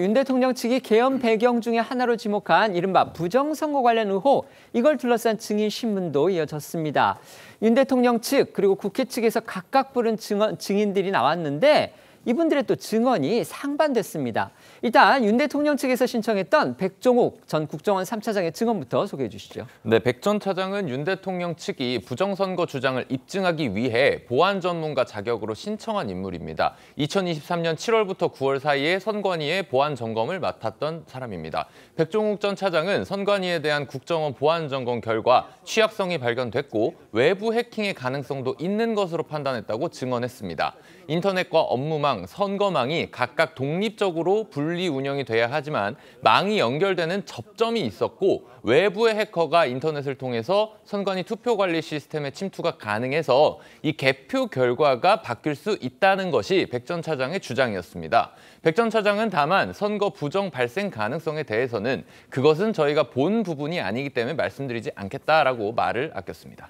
윤 대통령 측이 계엄 배경 중에 하나로 지목한 이른바 부정선거 관련 의혹, 이걸 둘러싼 증인 신문도 이어졌습니다. 윤 대통령 측 그리고 국회 측에서 각각 부른 증인들이 나왔는데 이분들의 또 증언이 상반됐습니다. 일단 윤 대통령 측에서 신청했던 백종욱 전 국정원 3차장의 증언부터 소개해 주시죠. 네, 백 전 차장은 윤 대통령 측이 부정선거 주장을 입증하기 위해 보안 전문가 자격으로 신청한 인물입니다. 2023년 7월부터 9월 사이에 선관위의 보안 점검을 맡았던 사람입니다. 백종욱 전 차장은 선관위에 대한 국정원 보안 점검 결과 취약성이 발견됐고 외부 해킹의 가능성도 있는 것으로 판단했다고 증언했습니다. 인터넷과 업무망, 선거망이 각각 독립적으로 분리 운영이 돼야 하지만 망이 연결되는 접점이 있었고 외부의 해커가 인터넷을 통해서 선관위 투표관리 시스템의 침투가 가능해서 이 개표 결과가 바뀔 수 있다는 것이 백 전 차장의 주장이었습니다. 백 전 차장은 다만 선거 부정 발생 가능성에 대해서는 그것은 저희가 본 부분이 아니기 때문에 말씀드리지 않겠다라고 말을 아꼈습니다.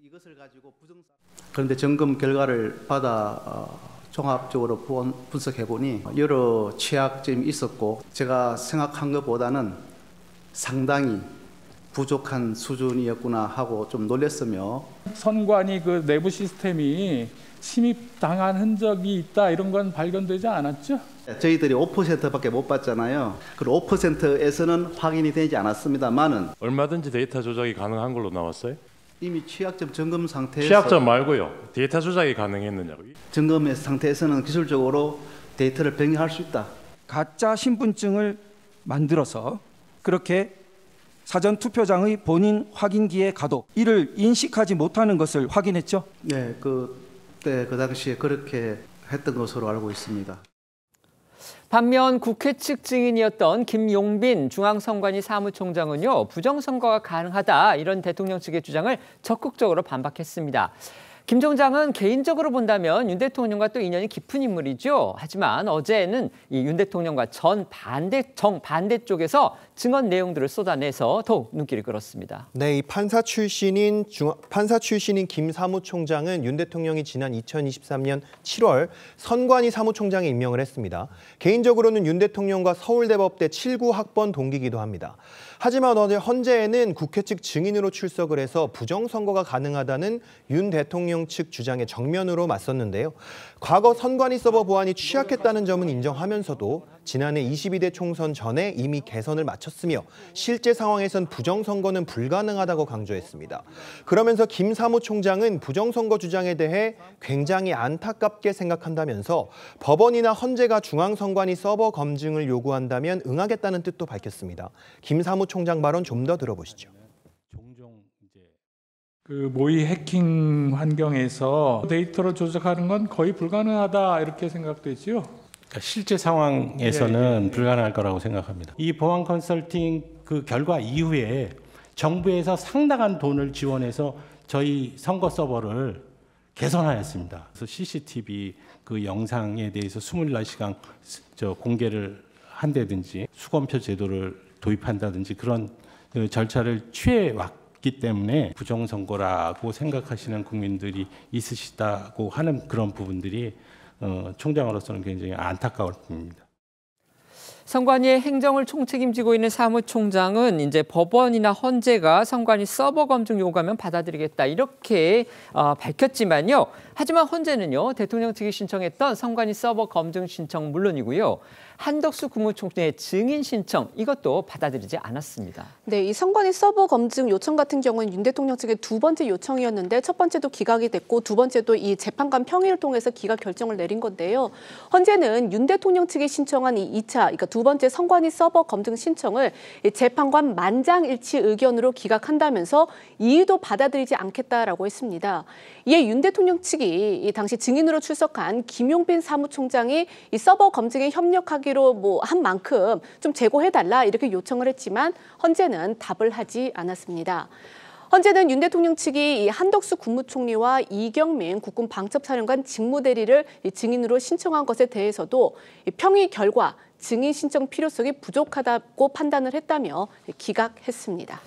이것을 가지고 그런데 점검 결과를 받아 종합적으로 분석해보니 여러 취약점이 있었고 제가 생각한 것보다는 상당히 부족한 수준이었구나 하고 좀 놀랐으며 선관위 그 내부 시스템이 침입당한 흔적이 있다 이런 건 발견되지 않았죠? 저희들이 5%밖에 못 받잖아요. 그 5%에서는 확인이 되지 않았습니다만은 얼마든지 데이터 조작이 가능한 걸로 나왔어요? 이미 취약점 점검 상태에서 취약점 말고요. 데이터 조작이 가능했느냐고. 점검 상태에서는 기술적으로 데이터를 변경할 수 있다. 가짜 신분증을 만들어서 그렇게 사전 투표장의 본인 확인기에 가도 이를 인식하지 못하는 것을 확인했죠? 네, 그때 그 당시에 그렇게 했던 것으로 알고 있습니다. 반면 국회 측 증인이었던 김용빈 중앙선관위 사무총장은요, 부정선거가 가능하다 이런 대통령 측의 주장을 적극적으로 반박했습니다. 김 총장은 개인적으로 본다면 윤 대통령과 또 인연이 깊은 인물이죠. 하지만 어제는 이 윤 대통령과 정반대 쪽에서 증언 내용들을 쏟아내서 더욱 눈길을 끌었습니다. 네, 이 판사 출신인 김 사무총장은 윤 대통령이 지난 2023년 7월 선관위 사무총장에 임명을 했습니다. 개인적으로는 윤 대통령과 서울대법대 79학번 동기이기도 합니다. 하지만 어제 헌재에는 국회 측 증인으로 출석을 해서 부정선거가 가능하다는 윤 대통령 측 주장에 정면으로 맞섰는데요. 과거 선관위 서버 보안이 취약했다는 점은 인정하면서도 지난해 22대 총선 전에 이미 개선을 마쳤으며 실제 상황에선 부정선거는 불가능하다고 강조했습니다. 그러면서 김 사무총장은 부정선거 주장에 대해 굉장히 안타깝게 생각한다면서 법원이나 헌재가 중앙선관위 서버 검증을 요구한다면 응하겠다는 뜻도 밝혔습니다. 김 사무총장 발언 좀 더 들어보시죠. 그 모의 해킹 환경에서 데이터를 조작하는 건 거의 불가능하다 이렇게 생각되지요. 그러니까 실제 상황에서는 불가능할 거라고 생각합니다. 이 보안 컨설팅 그 결과 이후에 정부에서 상당한 돈을 지원해서 저희 선거 서버를 개선하였습니다. 그래서 CCTV 그 영상에 대해서 24시간 공개를 한다든지 수검표 제도를 도입한다든지 그런 그 절차를 취해왔기 때문에 부정선거라고 생각하시는 국민들이 있으시다고 하는 그런 부분들이 총장으로서는 굉장히 안타까울 뿐입니다. 선관위의 행정을 총책임지고 있는 사무총장은 이제 법원이나 헌재가 선관위 서버 검증 요구하면 받아들이겠다 이렇게 밝혔지만요. 하지만 헌재는요, 대통령 측이 신청했던 선관위 서버 검증 신청 물론이고요. 한덕수 국무총리의 증인 신청 이것도 받아들이지 않았습니다. 네, 이 선관위 서버 검증 요청 같은 경우는 윤 대통령 측의 두 번째 요청이었는데 첫 번째도 기각이 됐고 두 번째도 이 재판관 평의를 통해서 기각 결정을 내린 건데요. 헌재는 윤 대통령 측이 신청한 이 2차, 그러니까 두 번째 선관위 서버 검증 신청을 재판관 만장일치 의견으로 기각한다면서 이유도 받아들이지 않겠다라고 했습니다. 이에 윤 대통령 측이 이 당시 증인으로 출석한 김용빈 사무총장이 이 서버 검증에 협력하기로 한 만큼 좀 제고해달라 이렇게 요청을 했지만 헌재는 답을 하지 않았습니다. 헌재는 윤 대통령 측이 이 한덕수 국무총리와 이경민 국군 방첩사령관 직무대리를 증인으로 신청한 것에 대해서도 평의 결과 증인 신청 필요성이 부족하다고 판단을 했다며 기각했습니다.